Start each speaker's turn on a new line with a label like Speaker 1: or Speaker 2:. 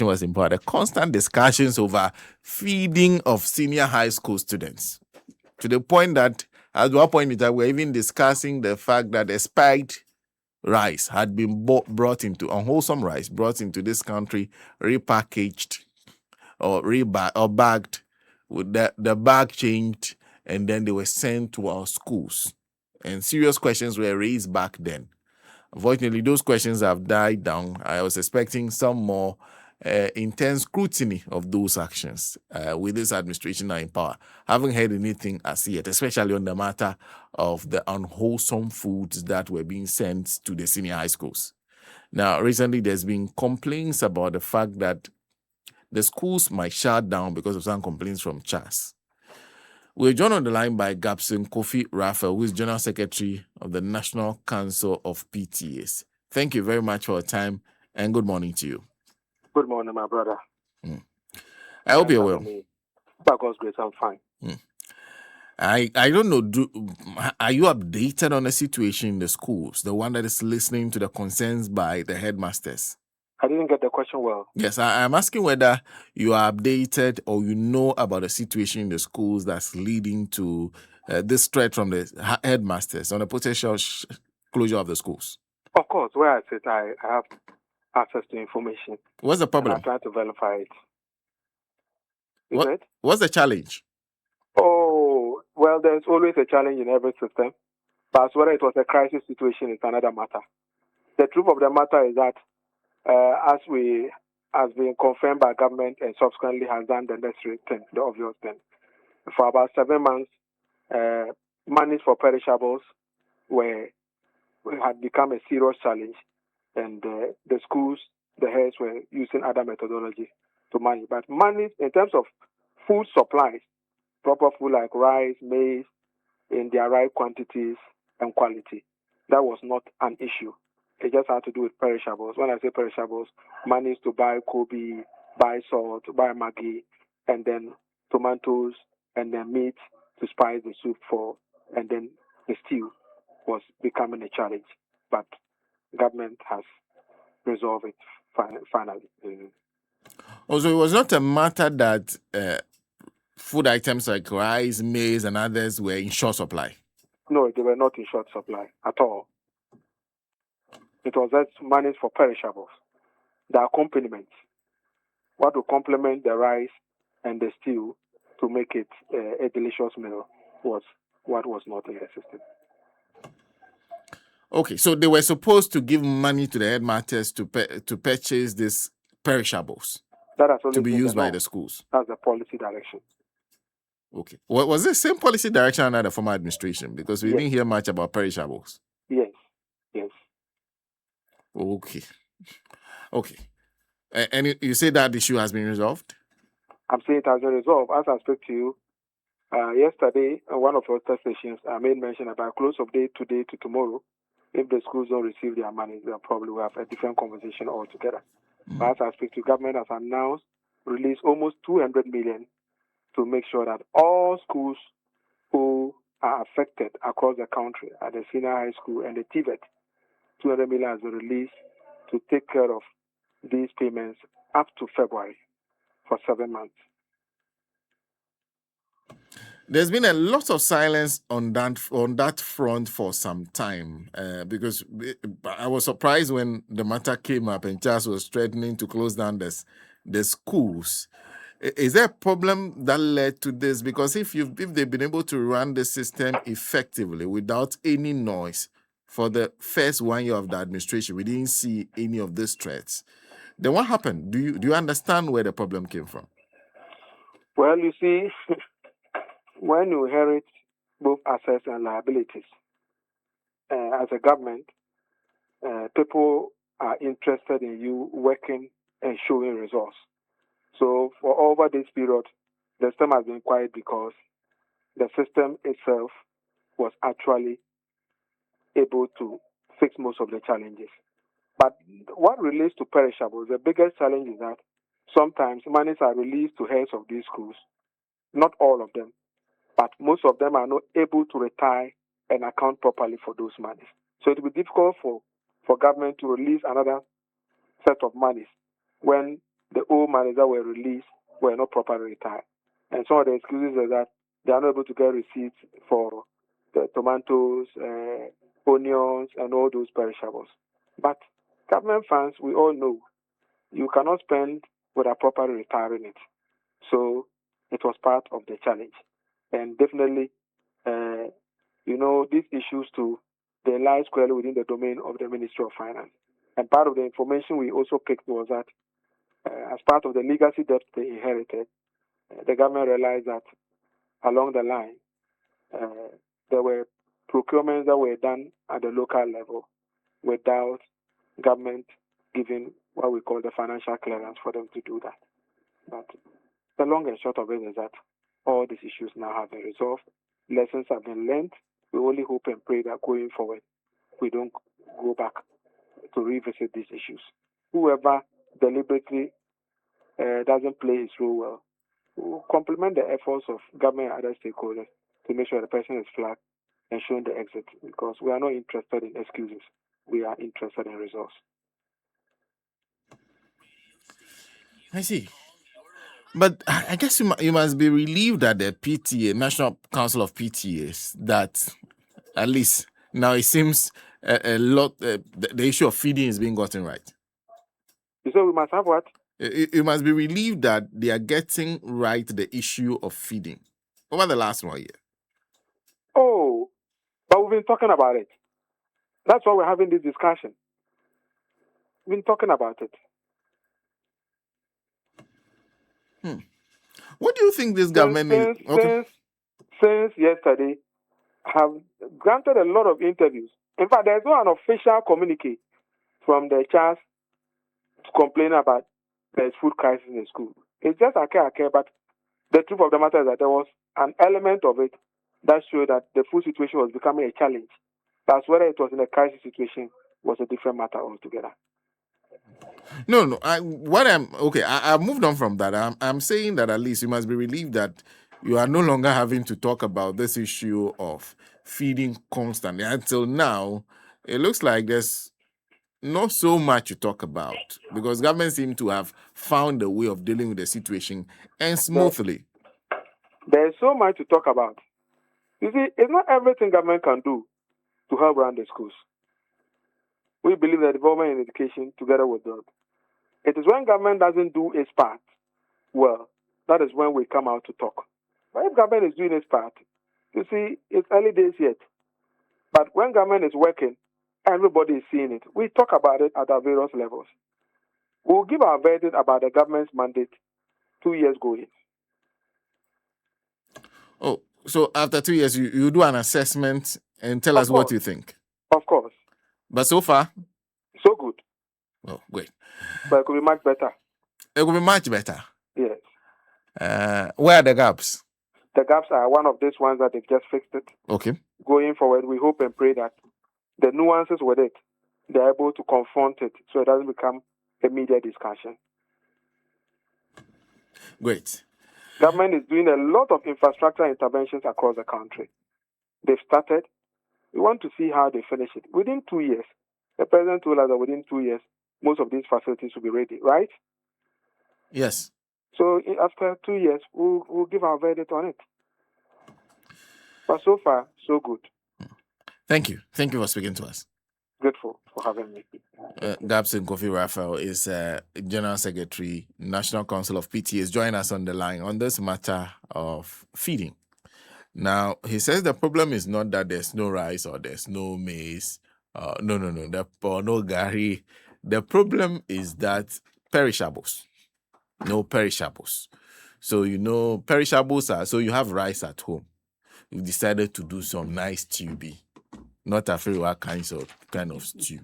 Speaker 1: was important. The constant discussions over feeding of senior high school students, to the point that at one point in time we're even discussing the fact that a spiked rice had been brought into unwholesome rice brought into this country, repackaged or bagged, with the bag changed, and then they were sent to our schools. And serious questions were raised back then. Unfortunately, those questions have died down. I was expecting some more intense scrutiny of those actions with this administration now in power. Haven't heard anything as yet, especially on the matter of the unwholesome foods that were being sent to the senior high schools. Now, recently, there's been complaints about the fact that the schools might shut down because of some complaints from CHAS. We're joined on the line by Gabson Kofi Raphael, who is General Secretary of the National Council of PTAs. Thank you very much for your time, and good morning to you.
Speaker 2: Good morning, my brother.
Speaker 1: I hope you're well.
Speaker 2: By God's grace, I'm fine.
Speaker 1: I don't know, are you updated on the situation in the schools, the one that is listening to the concerns by the headmasters?
Speaker 2: I didn't get the question well.
Speaker 1: Yes, I'm asking whether you are updated or you know about the situation in the schools that's leading to this threat from the headmasters on the potential closure of the schools.
Speaker 2: Of course, where I sit, I have access to information.
Speaker 1: What's the problem?
Speaker 2: I'm trying to verify it.
Speaker 1: What's the challenge?
Speaker 2: Oh, well, there's always a challenge in every system. But whether it was a crisis situation is another matter. The truth of the matter is that as been confirmed by government and subsequently has done the necessary thing, the obvious thing. For about 7 months, monies for perishables had become a serious challenge, and the schools, the heads were using other methodologies to manage. But money in terms of food supplies, proper food like rice, maize, in their right quantities and quality, that was not an issue. It just had to do with perishables. When I say perishables, money is to buy Kobe, buy salt, buy Maggi, and then tomatoes, and then meat to spice the soup for, and then the stew was becoming a challenge. But government has resolved it finally.
Speaker 1: Also, it was not a matter that food items like rice, maize, and others were in short supply.
Speaker 2: No, they were not in short supply at all. It was just money for perishables. The accompaniments, what will complement the rice and the stew to make it a delicious meal, was what was not in the system.
Speaker 1: Okay, so they were supposed to give money to the headmasters to purchase these perishables to be used by the schools.
Speaker 2: That's the policy direction.
Speaker 1: Okay. Was this same policy direction under the former administration? Because we didn't hear much about perishables.
Speaker 2: Yes.
Speaker 1: Okay. And you say that issue has been resolved?
Speaker 2: I'm saying it has been resolved. As I spoke to you yesterday, one of our stations, I made mention about close of day today to tomorrow. If the schools don't receive their money, they'll probably have a different conversation altogether. But as I speak to you, government has announced release almost 200 million to make sure that all schools who are affected across the country at the senior high school and the TVET, 200 million has been released to take care of these payments up to February for 7 months.
Speaker 1: There's been a lot of silence on that front for some time because I was surprised when the matter came up and Charles was threatening to close down the schools. Is there a problem that led to this? Because if they've been able to run the system effectively without any noise for the first 1 year of the administration, we didn't see any of these threats. Then what happened? Do you understand where the problem came from?
Speaker 2: Well, you see, when you inherit both assets and liabilities, as a government, people are interested in you working and showing results. So for over this period, the system has been quiet because the system itself was actually able to fix most of the challenges. But what relates to perishables, the biggest challenge is that sometimes monies are released to heads of these schools, not all of them, but most of them are not able to retire and account properly for those monies. So it will be difficult for government to release another set of monies when the old managers that were released were not properly retired. And some of the excuses are that they are not able to get receipts for the tomatoes, onions, and all those perishables. But government funds, we all know, you cannot spend without properly retiring it. So it was part of the challenge. And definitely, these issues too, they lie squarely within the domain of the Ministry of Finance. And part of the information we also picked was that as part of the legacy debt they inherited, the government realized that along the line, there were procurements that were done at the local level without government giving what we call the financial clearance for them to do that. But the long and short of it is that all these issues now have been resolved. Lessons have been learned. We only hope and pray that going forward, we don't go back to revisit these issues. Whoever deliberately doesn't play his role well will complement the efforts of government and other stakeholders to make sure the person is flagged and shown the exit, because we are not interested in excuses. We are interested in results.
Speaker 1: I see. But I guess you must be relieved that the PTA, National Council of PTAs, that at least now it seems a lot, the issue of feeding is being gotten right.
Speaker 2: So we must have what?
Speaker 1: You must be relieved that they are getting right the issue of feeding over the last 1 year.
Speaker 2: Oh, but we've been talking about it. That's why we're having this discussion. We've been talking about it.
Speaker 1: What do you think this government is?
Speaker 2: Okay. Since yesterday, have granted a lot of interviews. In fact, there's no an official communique from the church to complain about there's food crisis in the school. It's just okay, but the truth of the matter is that there was an element of it that showed that the food situation was becoming a challenge. That's whether it was in a crisis situation was a different matter altogether.
Speaker 1: No. I've moved on from that. I'm saying that at least you must be relieved that you are no longer having to talk about this issue of feeding constantly. Until now, it looks like there's not so much to talk about because government seem to have found a way of dealing with the situation and smoothly.
Speaker 2: There's so much to talk about. You see, it's not everything government can do to help run the schools. We believe that development in education together with them. It is when government doesn't do its part well, that is when we come out to talk. But if government is doing its part, you see, it's early days yet. But when government is working, everybody is seeing it. We talk about it at our various levels. We'll give our verdict about the government's mandate 2 years going.
Speaker 1: Oh, so after 2 years, you do an assessment and tell us what you think?
Speaker 2: Of course.
Speaker 1: But so far?
Speaker 2: So good.
Speaker 1: Oh, great.
Speaker 2: But it could be much better.
Speaker 1: It could be much better?
Speaker 2: Yes.
Speaker 1: Where are the gaps?
Speaker 2: The gaps are one of these ones that they've just fixed it.
Speaker 1: Okay.
Speaker 2: Going forward, we hope and pray that the nuances with it, they're able to confront it so it doesn't become a media discussion.
Speaker 1: Great.
Speaker 2: Government is doing a lot of infrastructure interventions across the country. They've started. We want to see how they finish it. Within 2 years, the president told us that within 2 years, most of these facilities will be ready, right?
Speaker 1: Yes.
Speaker 2: So after 2 years, we'll give our verdict on it. But so far, so good.
Speaker 1: Thank you. Thank you for speaking to us.
Speaker 2: Grateful for having me.
Speaker 1: Gabson Kofi Raphael is General Secretary, National Council of PTAs. Join us on the line on this matter of feeding. Now, he says the problem is not that there's no rice or there's no maize. No gari. The problem is that perishables. No perishables. So, perishables are, so you have rice at home. You've decided to do some nice stew, not a kind of stew.